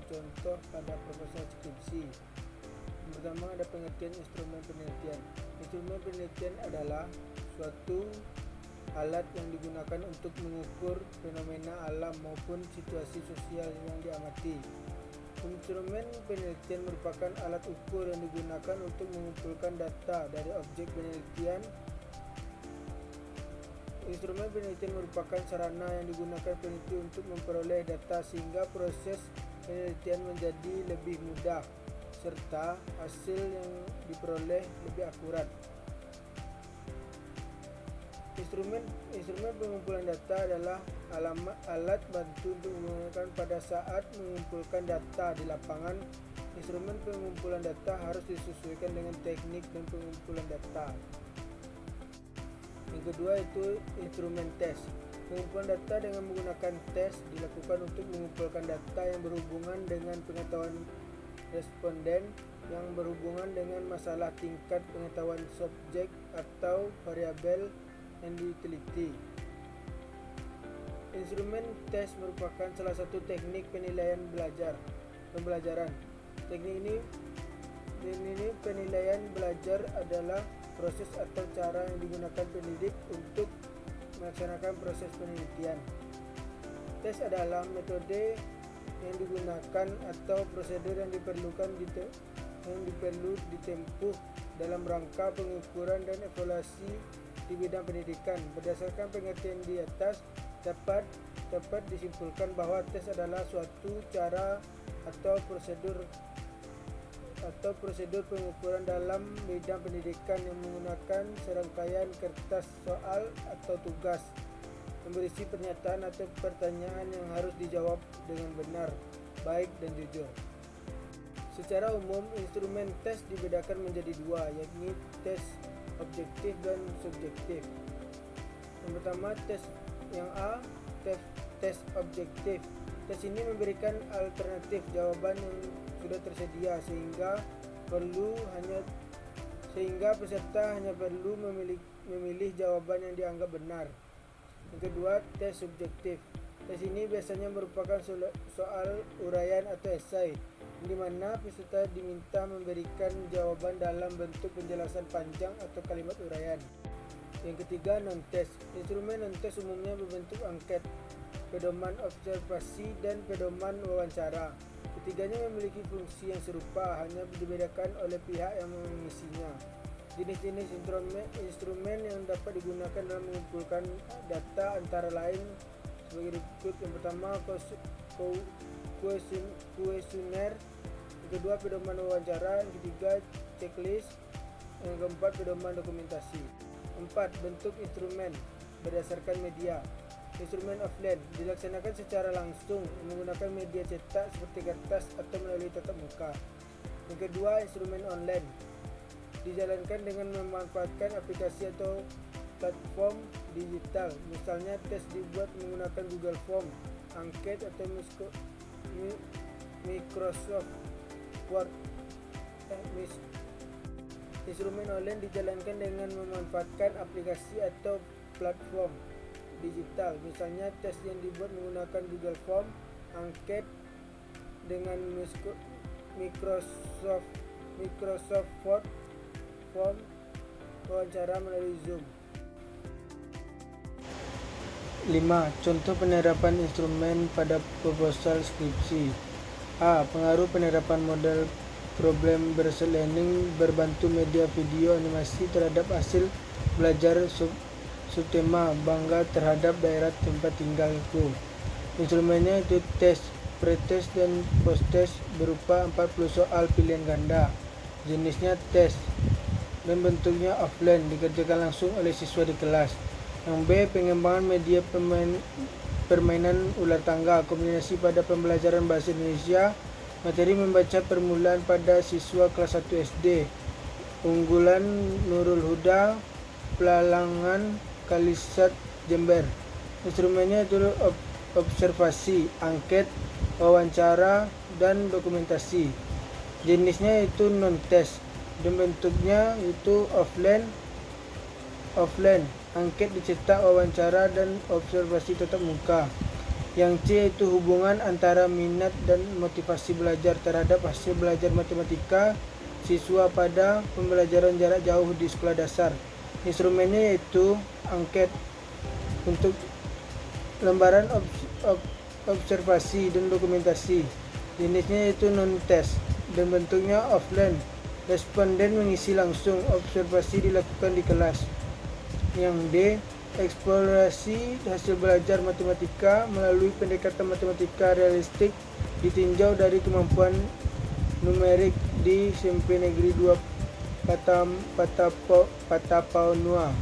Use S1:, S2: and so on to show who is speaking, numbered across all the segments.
S1: contoh pada proposal skripsi. Yang pertama ada pengertian instrumen penelitian. Instrumen penelitian adalah suatu alat yang digunakan untuk mengukur fenomena alam maupun situasi sosial yang diamati. Instrumen penelitian merupakan alat ukur yang digunakan untuk mengumpulkan data dari objek penelitian. Instrumen penelitian merupakan sarana yang digunakan peneliti untuk memperoleh data sehingga proses penelitian menjadi lebih mudah serta hasil yang diperoleh lebih akurat. Instrumen pengumpulan data adalah alat bantu untuk menggunakan pada saat mengumpulkan data di lapangan. Instrumen pengumpulan data harus disesuaikan dengan teknik dan pengumpulan data. Yang kedua itu instrumen tes. Pengumpulan data dengan menggunakan tes dilakukan untuk mengumpulkan data yang berhubungan dengan pengetahuan responden, yang berhubungan dengan masalah tingkat pengetahuan subjek atau variabel yang diteliti. Instrumen tes merupakan salah satu teknik penilaian pembelajaran. Teknik ini penilaian belajar adalah proses atau cara yang digunakan pendidik untuk melaksanakan proses penelitian. Tes adalah metode yang digunakan atau prosedur yang perlu ditempuh dalam rangka pengukuran dan evaluasi di bidang pendidikan. Berdasarkan pengertian di atas, dapat disimpulkan bahwa tes adalah suatu cara atau prosedur pengukuran dalam bidang pendidikan yang menggunakan serangkaian kertas soal atau tugas yang berisi pernyataan atau pertanyaan yang harus dijawab dengan benar, baik dan jujur. Secara umum, instrumen tes dibedakan menjadi dua, yakni tes objektif dan subjektif. Yang pertama, tes yang A, tes objektif. Tes ini memberikan alternatif jawaban yang sudah tersedia sehingga peserta hanya perlu memilih jawaban yang dianggap benar. Yang kedua, tes subjektif. Tes ini biasanya merupakan soal uraian atau esai, di mana peserta diminta memberikan jawaban dalam bentuk penjelasan panjang atau kalimat uraian. Yang ketiga, non-tes. Instrumen non-tes umumnya berbentuk angket, pedoman observasi, dan pedoman wawancara. Ketiganya memiliki fungsi yang serupa, hanya dibedakan oleh pihak yang mengisinya. Jenis-jenis instrumen yang dapat digunakan dalam mengumpulkan data antara lain sebagai berikut. Yang pertama, kuesioner. Yang kedua, pedoman wawancara. Yang ketiga, checklist. Yang keempat, pedoman dokumentasi. 4. Bentuk instrumen berdasarkan media. Instrumen offline dilaksanakan secara langsung menggunakan media cetak seperti kertas atau melalui tatap muka. Yang kedua, instrumen online dijalankan dengan memanfaatkan aplikasi atau platform digital. Misalnya, tes dibuat menggunakan Google Form, angket atau Microsoft Word. Instrumen online dijalankan dengan memanfaatkan aplikasi atau platform digital. Misalnya, tes yang dibuat menggunakan Google Form, angket dengan Microsoft Word, form wawancara melalui Zoom. 5. Contoh penerapan instrumen pada proposal skripsi. A. Pengaruh penerapan model problem based learning berbantu media video animasi terhadap hasil belajar subtema bangga terhadap daerah tempat tinggalku. Instrumennya itu tes, pretest dan posttest berupa 40 soal pilihan ganda. Jenisnya tes dan bentuknya offline, dikerjakan langsung oleh siswa di kelas. Yang B. Pengembangan media permainan ular tangga, kombinasi pada pembelajaran bahasa Indonesia. Materi membaca permulaan pada siswa kelas 1 SD. Unggulan Nurul Huda, Pelalangan Kalisat Jember. Instrumennya itu observasi, angket, wawancara, dan dokumentasi. Jenisnya itu non-test dan bentuknya itu offline, angket dicetak, wawancara, dan observasi tatap muka. Yang C itu hubungan antara minat dan motivasi belajar terhadap hasil belajar matematika siswa pada pembelajaran jarak jauh di sekolah dasar. Instrumennya yaitu angket untuk lembaran observasi dan dokumentasi. Jenisnya yaitu non-test dan bentuknya offline. Responden mengisi langsung, observasi dilakukan di kelas. Yang D, eksplorasi hasil belajar matematika melalui pendekatan matematika realistik ditinjau dari kemampuan numerik di SMP Negeri 2 Patapaunua.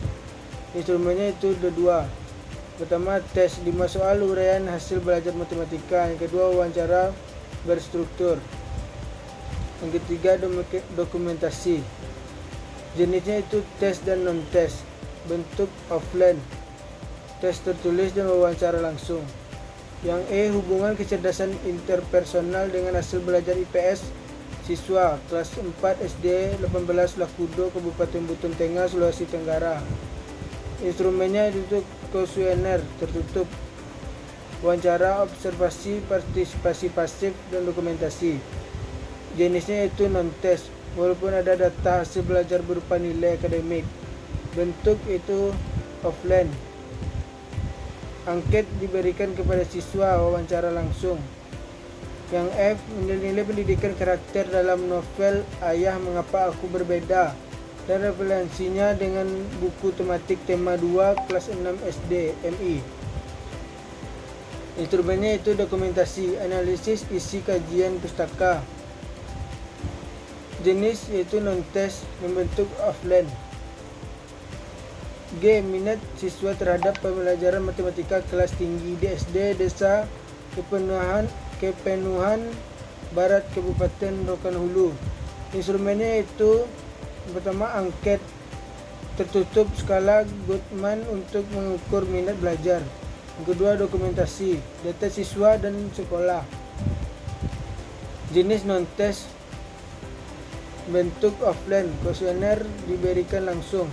S1: Instrumennya itu ada 2. Pertama, tes 5 soal uraian hasil belajar matematika. Yang kedua, wawancara berstruktur. Yang ketiga, dokumentasi. Jenisnya itu tes dan non-tes. Bentuk offline, tes tertulis dan wawancara langsung. Yang E, hubungan kecerdasan interpersonal dengan hasil belajar IPS siswa kelas 4 SD 18 Lakudo, Kabupaten Buton Tengah, Sulawesi Tenggara. Instrumennya itu kuesioner tertutup, wawancara, observasi, partisipasi pasif, dan dokumentasi. Jenisnya itu non-test, walaupun ada data hasil belajar berupa nilai akademik. Bentuk itu offline. Angket diberikan kepada siswa, wawancara langsung. Yang F, nilai-nilai pendidikan karakter dalam novel Ayah Mengapa Aku Berbeda dan referensinya dengan buku tematik tema 2 kelas 6 SD MI. Instrumennya itu dokumentasi, analisis isi kajian pustaka. Jenis yaitu non-test, membentuk offline. G, minat siswa terhadap pembelajaran matematika kelas tinggi di SD Desa Kepenuhan Barat, Kabupaten Rokan Hulu. Instrumennya itu pertama, angket tertutup skala Gottman untuk mengukur minat belajar. Yang kedua, dokumentasi, data siswa dan sekolah. Jenis non-test, bentuk offline, kuesioner diberikan langsung.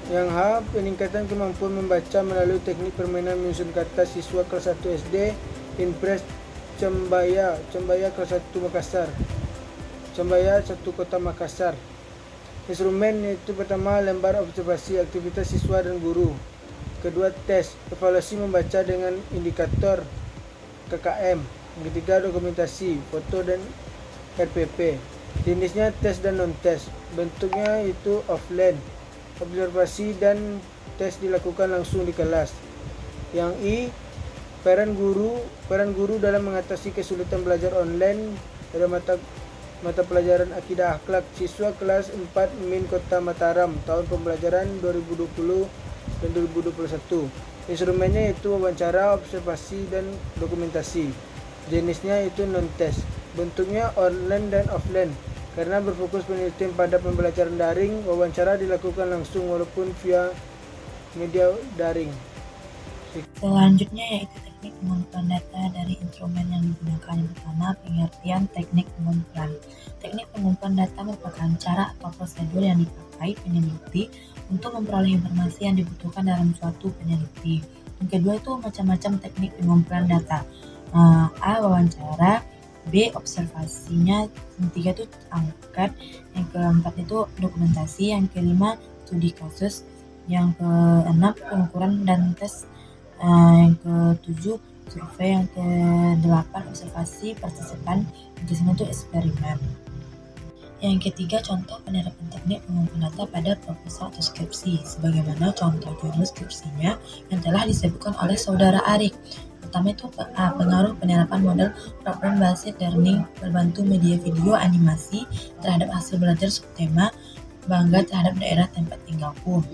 S1: Yang H, peningkatan kemampuan membaca melalui teknik permainan menyusun kata siswa kelas 1 SD Impres Cembaya kelas 1 Makassar, Cembaya 1 Kota Makassar. Instrumen itu pertama, lembar observasi aktivitas siswa dan guru. Kedua, tes, evaluasi membaca dengan indikator KKM. Yang ketiga, dokumentasi, foto dan RPP. Jenisnya tes dan non-tes. Bentuknya itu offline. Observasi dan tes dilakukan langsung di kelas. Yang I, peran guru dalam mengatasi kesulitan belajar online pada mata pelajaran akidah akhlak siswa kelas 4 MIN Kota Mataram tahun pembelajaran 2020 dan 2021. Instrumennya itu wawancara, observasi, dan dokumentasi. Jenisnya itu non-test. Bentuknya online dan offline. Karena berfokus penelitian pada pembelajaran daring, wawancara dilakukan langsung walaupun via media daring.
S2: Selanjutnya yaitu teknik pengumpulan data dari instrumen yang digunakan. Yang pertama, pengertian teknik pengumpulan. Teknik pengumpulan data merupakan cara atau prosedur yang dipakai peneliti untuk memperoleh informasi yang dibutuhkan dalam suatu peneliti. Yang kedua itu macam-macam teknik pengumpulan data. A, wawancara. B, observasinya. Yang ketiga itu angket. Yang keempat itu dokumentasi. Yang kelima, studi kasus. Yang keenam, pengukuran dan tes. Yang ketujuh, survei. Yang kedelapan, observasi partisipan. Yang kesembilan itu eksperimen. Yang ketiga, contoh penerapan teknik pengumpulan data pada proposal atau skripsi, sebagaimana contoh judul skripsinya yang telah disebutkan oleh Saudara Arik. Pertama itu pengaruh penerapan model problem based learning berbantu media video animasi terhadap hasil belajar subtema bangga terhadap daerah tempat tinggalku.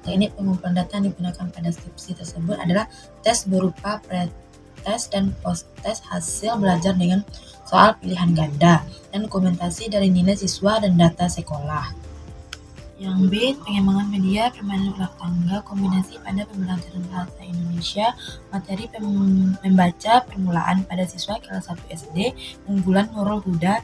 S2: Teknik pengumpulan data yang digunakan pada skripsi tersebut adalah tes berupa pre-tes dan post-tes hasil belajar dengan soal pilihan ganda, dan dokumentasi dari nilai siswa dan data sekolah. Yang B, pengembangan media permainan ulang tangga kombinasi pada pembelajaran bahasa Indonesia, materi membaca permulaan pada siswa kelas 1 SD, unggulan Nurul Huda,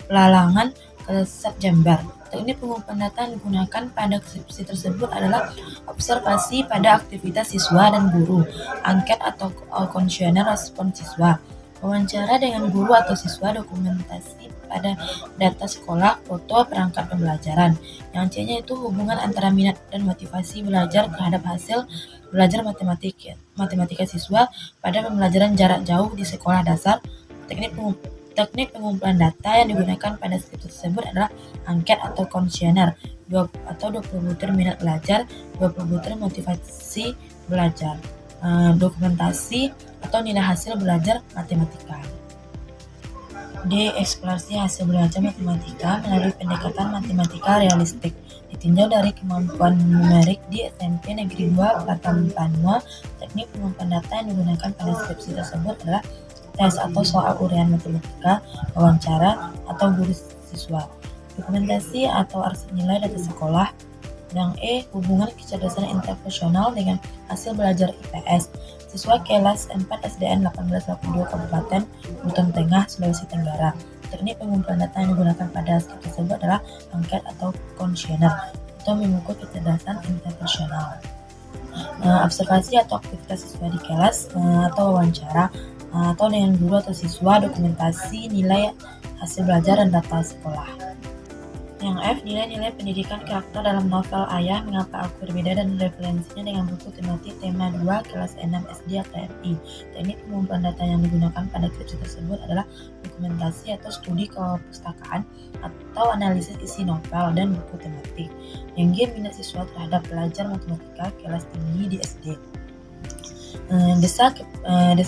S2: Pelalangan, Kelesat Jember. Teknik pengumpulan data yang digunakan pada skripsi tersebut adalah observasi pada aktivitas siswa dan guru, angket atau kuesioner respon siswa, wawancara dengan guru atau siswa, dokumentasi pada data sekolah, foto perangkat pembelajaran. Yang C-nya itu hubungan antara minat dan motivasi belajar terhadap hasil belajar matematika siswa pada pembelajaran jarak jauh di sekolah dasar. Teknik pengumpulan data yang digunakan pada skripsi tersebut adalah angket atau kuesioner, 20 butir minat belajar, 20 butir motivasi belajar, dokumentasi atau nilai hasil belajar matematika. D. Eksplorasi hasil belajar matematika melalui pendekatan matematika realistik, ditinjau dari kemampuan numerik di SMP Negeri 2 Batam Panua. Teknik pengumpulan data yang digunakan pada skripsi tersebut adalah tes atau soal uraian matematika, wawancara atau guru siswa, dokumentasi atau arsip nilai data sekolah. Yang E. Hubungan kecerdasan interpersonal dengan hasil belajar IPS, siswa kelas 4 SDN 1882 Kabupaten Buton Tengah, Sulawesi Tenggara. Teknik pengumpulan data yang digunakan pada skripsi tersebut adalah angket atau kuesioner atau mengukur kecerdasan interpersonal. Observasi atau aktivitas siswa di kelas atau wawancara atau dengan guru atau siswa, dokumentasi nilai hasil belajar dan data sekolah. Yang F. Nilai-nilai pendidikan karakter dalam novel Ayah Mengapa Aku Berbeda dan referensinya dengan buku tematik tema 2 kelas 6 SD AKMI. Teknik pengumpulan data yang digunakan pada skripsi tersebut adalah dokumentasi atau studi kepustakaan atau analisis isi novel dan buku tematik. Yang G. Minat siswa terhadap belajar matematika kelas tinggi di SD. Desa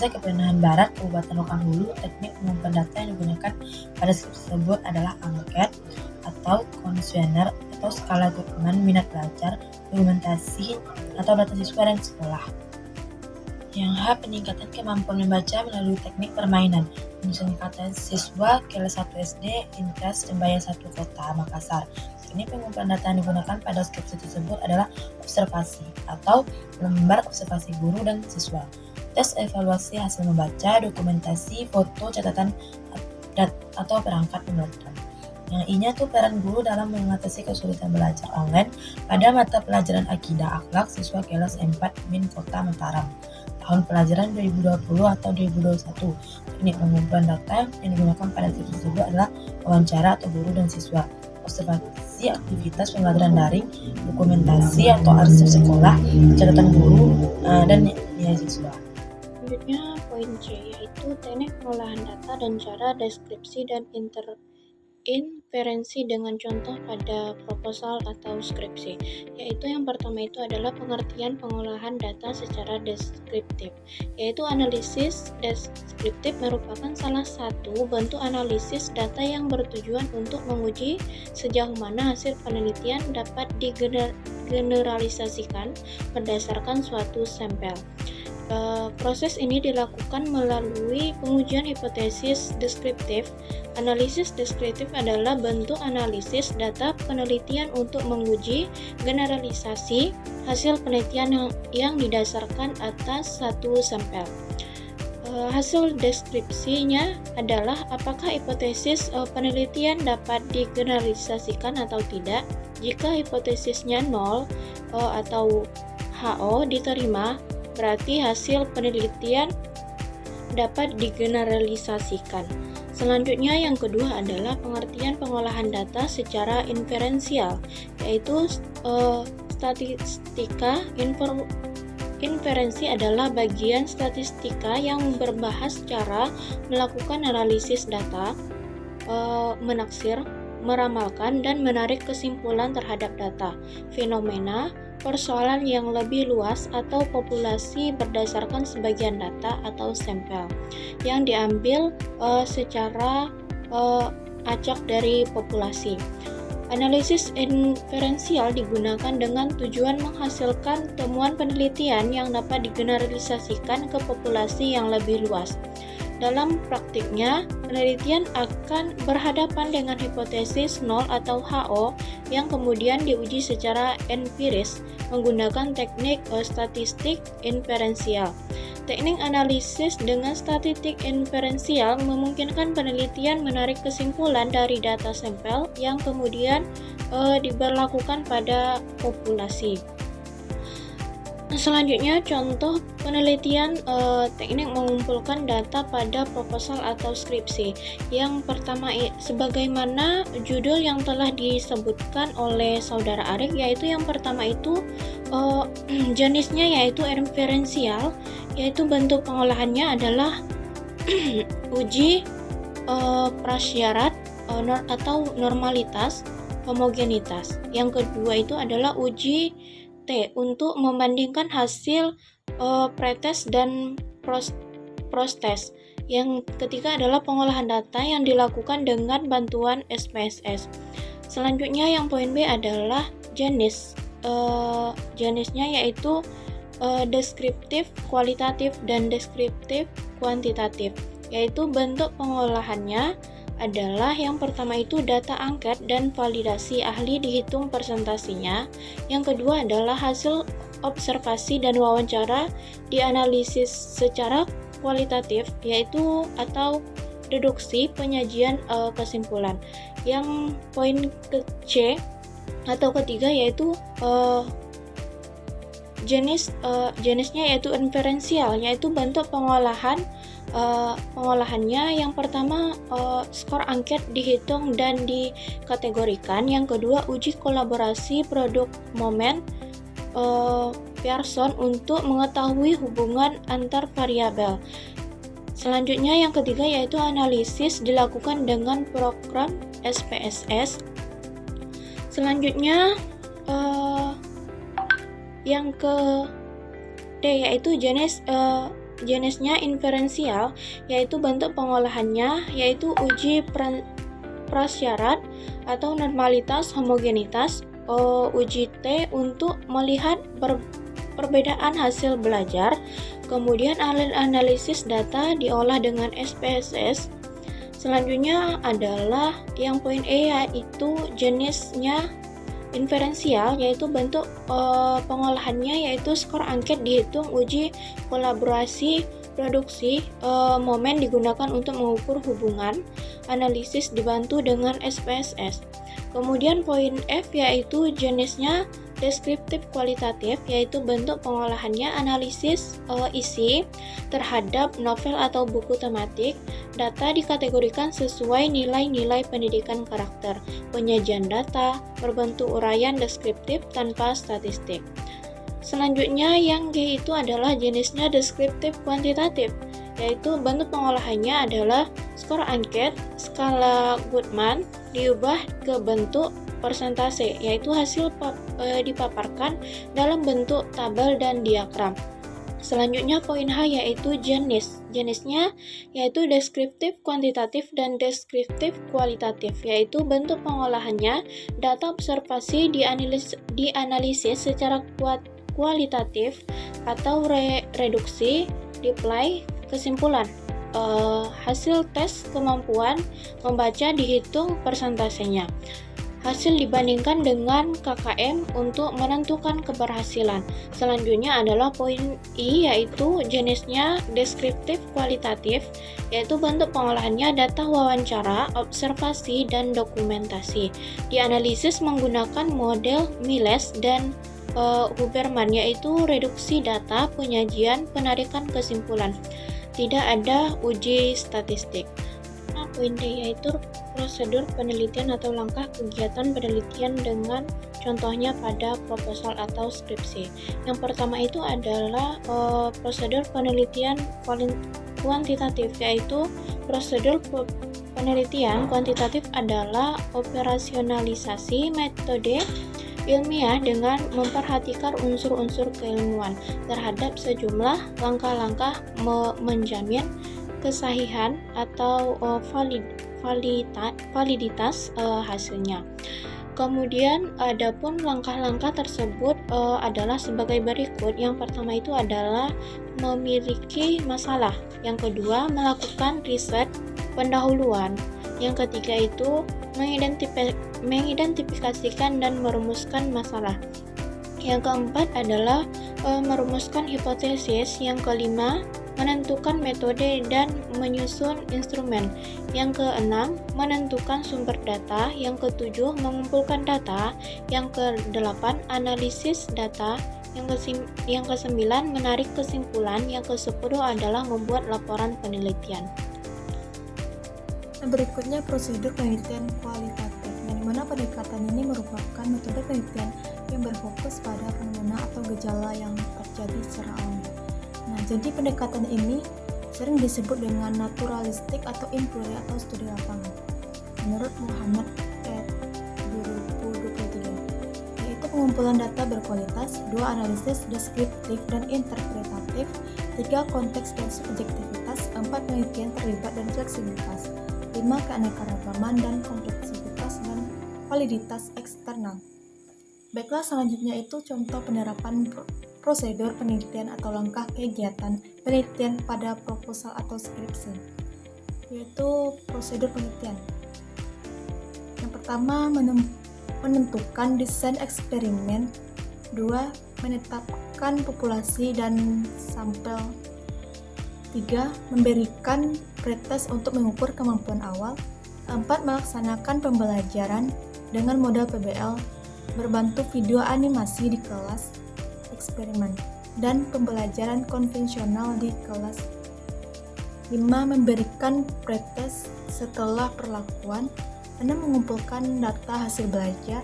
S2: Kepenahan Barat, Kabupaten Rokan Hulu. Teknik pengumpulan data yang digunakan pada skripsi tersebut adalah angket atau kuesioner atau skala dukungan minat belajar, dokumentasi atau data siswa dan sekolah. Yang H. Peningkatan kemampuan membaca melalui teknik permainan, menyusun kata siswa kelas 1 SD Intres Jembaya 1 Kota Makassar. Teknik pengumpulan data yang digunakan pada skripsi tersebut adalah observasi atau lembar observasi guru dan siswa, tes evaluasi hasil membaca, dokumentasi, foto, catatan atau perangkat pembelajaran. Yang I-nya tuh peran guru dalam mengatasi kesulitan belajar online pada mata pelajaran akidah akhlak siswa kelas 4 Min Kota Mataram, tahun pelajaran 2020 atau 2021. Teknik pengumpulan data yang digunakan pada skripsi tersebut adalah wawancara atau guru dan siswa, observasi aktivitas pembelajaran daring, dokumentasi atau arsip sekolah, catatan guru, dan nilai siswa.
S3: Selanjutnya poin C, yaitu teknik pengolahan data dan cara deskripsi dan inferensi dengan contoh pada proposal atau skripsi. Yaitu yang pertama itu adalah pengertian pengolahan data secara deskriptif, yaitu analisis deskriptif merupakan salah satu bentuk analisis data yang bertujuan untuk menguji sejauh mana hasil penelitian dapat digeneralisasikan berdasarkan suatu sampel. Proses ini dilakukan melalui pengujian hipotesis deskriptif. Analisis deskriptif adalah bentuk analisis data penelitian untuk menguji generalisasi hasil penelitian yang didasarkan atas satu sampel. Hasil deskripsinya adalah apakah hipotesis penelitian dapat digeneralisasikan atau tidak. Jika hipotesisnya 0 atau HO diterima, berarti hasil penelitian dapat digeneralisasikan. Selanjutnya yang kedua adalah pengertian pengolahan data secara inferensial, yaitu statistika. Inferensi adalah bagian statistika yang berbahas cara melakukan analisis data, menaksir, meramalkan, dan menarik kesimpulan terhadap data, fenomena, persoalan yang lebih luas atau populasi berdasarkan sebagian data atau sampel yang diambil secara acak dari populasi. Analisis inferensial digunakan dengan tujuan menghasilkan temuan penelitian yang dapat digeneralisasikan ke populasi yang lebih luas. Dalam praktiknya, penelitian akan berhadapan dengan hipotesis nol atau HO yang kemudian diuji secara empiris menggunakan teknik statistik inferensial. Teknik analisis dengan statistik inferensial memungkinkan penelitian menarik kesimpulan dari data sampel yang kemudian diberlakukan pada populasi. Selanjutnya, contoh penelitian teknik mengumpulkan data pada proposal atau skripsi. Yang pertama, sebagaimana judul yang telah disebutkan oleh saudara Arik, yaitu yang pertama itu jenisnya yaitu inferensial, yaitu bentuk pengolahannya adalah uji prasyarat atau normalitas homogenitas. Yang kedua itu adalah uji T untuk membandingkan hasil pretest dan prostest. Yang ketiga adalah pengolahan data yang dilakukan dengan bantuan SPSS. Selanjutnya yang poin B adalah jenis. Jenisnya yaitu deskriptif kualitatif dan deskriptif kuantitatif, yaitu bentuk pengolahannya adalah yang pertama itu data angket dan validasi ahli dihitung persentasinya. Yang kedua adalah hasil observasi dan wawancara dianalisis secara kualitatif, yaitu atau deduksi penyajian kesimpulan. Yang poin C atau ketiga yaitu jenisnya yaitu inferensial, yaitu bentuk pengolahannya. Yang pertama skor angket dihitung dan dikategorikan. Yang kedua uji kolaborasi produk momen Pearson untuk mengetahui hubungan antar variabel. Selanjutnya yang ketiga yaitu analisis dilakukan dengan program SPSS. Selanjutnya yang ke D yaitu jenisnya inferensial, yaitu bentuk pengolahannya yaitu uji prasyarat atau normalitas homogenitas, uji T untuk melihat perbedaan hasil belajar. Kemudian analisis data diolah dengan SPSS. Selanjutnya adalah yang poin E yaitu jenisnya inferensial, yaitu bentuk pengolahannya yaitu skor angket dihitung, uji kolaborasi produksi momen digunakan untuk mengukur hubungan, analisis dibantu dengan SPSS. Kemudian poin F yaitu jenisnya deskriptif kualitatif, yaitu bentuk pengolahannya analisis isi terhadap novel atau buku tematik. Data dikategorikan sesuai nilai-nilai pendidikan karakter. Penyajian data berbentuk uraian deskriptif tanpa statistik. Selanjutnya yang G itu adalah jenisnya deskriptif kuantitatif, yaitu bentuk pengolahannya adalah skor angket skala Goodman diubah ke bentuk persentase, yaitu hasil dipaparkan dalam bentuk tabel dan diagram. Selanjutnya poin H yaitu jenisnya yaitu deskriptif kuantitatif dan deskriptif kualitatif, yaitu bentuk pengolahannya data observasi dianalisis secara kualitatif atau reduksi dipilai kesimpulan. Hasil tes kemampuan membaca dihitung persentasenya. Hasil dibandingkan dengan KKM untuk menentukan keberhasilan. Selanjutnya adalah poin I yaitu jenisnya deskriptif kualitatif, yaitu bentuk pengolahannya data wawancara, observasi, dan dokumentasi. Dianalisis menggunakan model Miles dan Huberman, yaitu reduksi data, penyajian, penarikan kesimpulan. Tidak ada uji statistik. Poin D yaitu prosedur penelitian atau langkah kegiatan penelitian dengan contohnya pada proposal atau skripsi. Yang pertama itu adalah prosedur penelitian kuantitatif, yaitu prosedur penelitian kuantitatif adalah operasionalisasi metode ilmiah dengan memperhatikan unsur-unsur keilmuan terhadap sejumlah langkah-langkah menjamin kesahihan atau validitas hasilnya. Kemudian adapun langkah-langkah tersebut adalah sebagai berikut. Yang pertama itu adalah memiliki masalah. Yang kedua, melakukan riset pendahuluan. Yang ketiga itu mengidentifikasikan dan merumuskan masalah. Yang keempat adalah merumuskan hipotesis. Yang kelima, menentukan metode dan menyusun instrumen. Yang keenam, menentukan sumber data. Yang ketujuh, mengumpulkan data. Yang kedelapan, analisis data. Yang kesembilan, menarik kesimpulan. Yang kesepuluh adalah membuat laporan penelitian.
S4: Berikutnya prosedur penelitian kualitatif, yang dimana pendekatan ini merupakan metode penelitian yang berfokus pada fenomena atau gejala yang terjadi secara alami. Nah, jadi pendekatan ini sering disebut dengan naturalistik atau inquiry atau studi lapangan. Menurut Muhammad et 2023, yaitu pengumpulan data berkualitas, 2 analisis deskriptif dan interpretatif, 3 konteks dan subjektivitas, 4 penelitian terlibat dan fleksibilitas, 5 keanekaragaman dan kompleksivitas dan validitas eksternal. Baiklah, selanjutnya itu contoh penerapan prosedur penelitian atau langkah kegiatan penelitian pada proposal atau skripsi, yaitu prosedur penelitian. Yang pertama, menentukan desain eksperimen. 2. Menetapkan populasi dan sampel. 3. Memberikan pretest untuk mengukur kemampuan awal. 4. Melaksanakan pembelajaran dengan model PBL, berbantu video animasi di kelas eksperimen, dan pembelajaran konvensional di kelas. 5. Memberikan pretest setelah perlakuan. 6. Mengumpulkan data hasil belajar.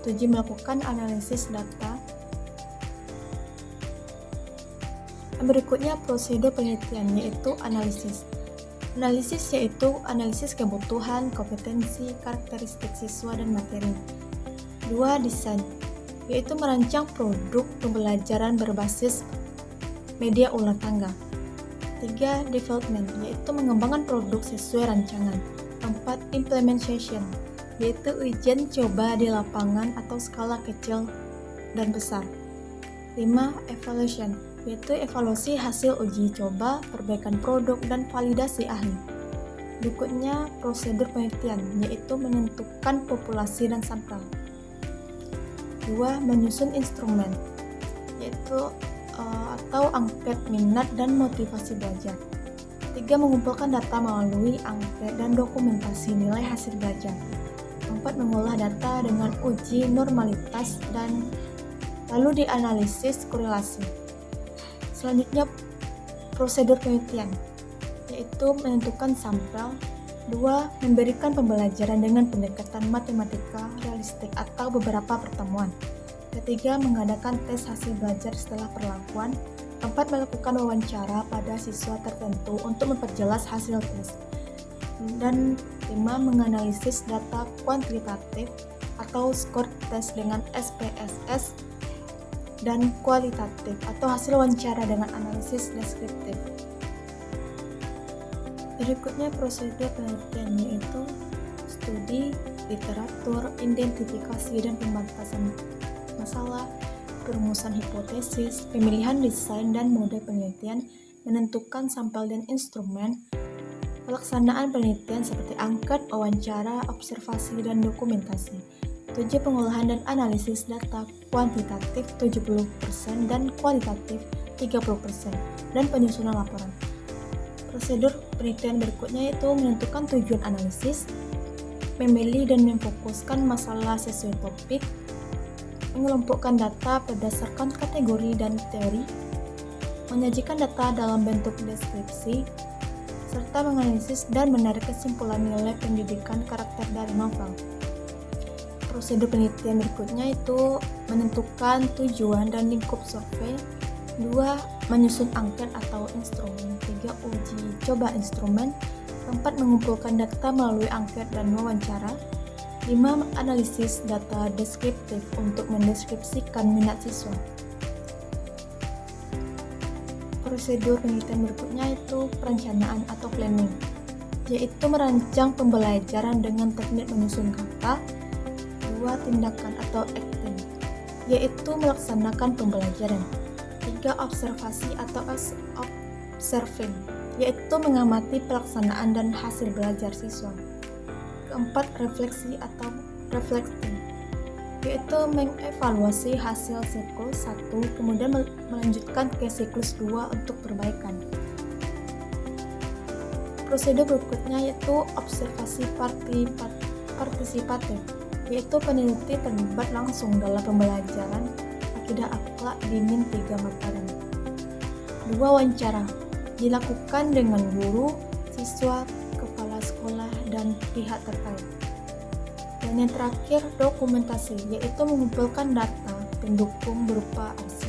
S4: 7. Melakukan analisis data. Berikutnya prosedur penelitian, yaitu analisis. Analisis yaitu analisis kebutuhan, kompetensi, karakteristik siswa, dan materi. 2. Desain, yaitu merancang produk pembelajaran berbasis media ulang tangga. 3. Development, yaitu mengembangkan produk sesuai rancangan. 4. Implementation, yaitu ujian coba di lapangan atau skala kecil dan besar. 5. Evaluation, yaitu evaluasi hasil uji coba, perbaikan produk, dan validasi ahli. Berikutnya prosedur penelitian, yaitu menentukan populasi dan sampel. 2. Menyusun instrumen, yaitu atau angket minat dan motivasi belajar. 3. Mengumpulkan data melalui angket dan dokumentasi nilai hasil belajar. 4. Mengolah data dengan uji normalitas dan lalu dianalisis korelasi. Selanjutnya prosedur penelitian, yaitu menentukan sampel. 2. Memberikan pembelajaran dengan pendekatan matematika realistik atau beberapa pertemuan. 3. Mengadakan tes hasil belajar setelah perlakuan. 4. Melakukan wawancara pada siswa tertentu untuk memperjelas hasil tes. Dan 5. Menganalisis data kuantitatif atau skor tes dengan SPSS dan kualitatif atau hasil wawancara dengan analisis deskriptif. Berikutnya prosedur penelitian, yaitu studi, literatur, identifikasi dan pembatasan masalah, perumusan hipotesis, pemilihan desain dan mode penelitian, menentukan sampel dan instrumen, pelaksanaan penelitian seperti angket, wawancara, observasi, dan dokumentasi. 7. Pengolahan dan analisis data kuantitatif 70% dan kualitatif 30%, dan penyusunan laporan. Prosedur penelitian berikutnya yaitu menentukan tujuan analisis, memilih dan memfokuskan masalah sesuai topik, mengelompokkan data berdasarkan kategori dan teori, menyajikan data dalam bentuk deskripsi, serta menganalisis dan menarik kesimpulan nilai pendidikan karakter dari novel. Prosedur penelitian berikutnya itu menentukan tujuan dan lingkup survei. 2. Menyusun angket atau instrumen. 3. Uji coba instrumen. 4. Mengumpulkan data melalui angket dan wawancara. 5. Analisis data deskriptif untuk mendeskripsikan minat siswa. Prosedur penelitian berikutnya itu perencanaan atau planning, yaitu merancang pembelajaran dengan teknik menyusun kata. 2. 2. Tindakan atau acting, yaitu melaksanakan pembelajaran. 3. Observasi atau observing, yaitu mengamati pelaksanaan dan hasil belajar siswa. 4. Refleksi atau reflecting, yaitu mengevaluasi hasil siklus 1 kemudian melanjutkan ke siklus 2 untuk perbaikan. Prosedur berikutnya yaitu observasi partisipatif, yaitu peneliti terlibat langsung dalam pembelajaran akidah akhlak dimin 3 Mataram. 2. Wawancara, dilakukan dengan guru, siswa, kepala sekolah, dan pihak terkait. Dan yang terakhir, dokumentasi, yaitu mengumpulkan data pendukung berupa arsip.